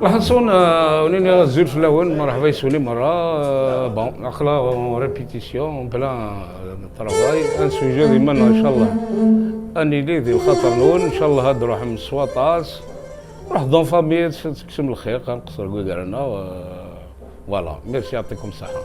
وحنصون ونين الزول في الاول مرحبا يسولي مره بون اخلا ريبيتيسيون بلا طرافاي ان سوجي ديما ان شاء الله اني لي ذي الخطر نون ان شاء الله هاد نروح من السواطاس نروح دون فامي تكسم الخير كنقصر كوكرنا فوالا ميرسي يعطيكم الصحه.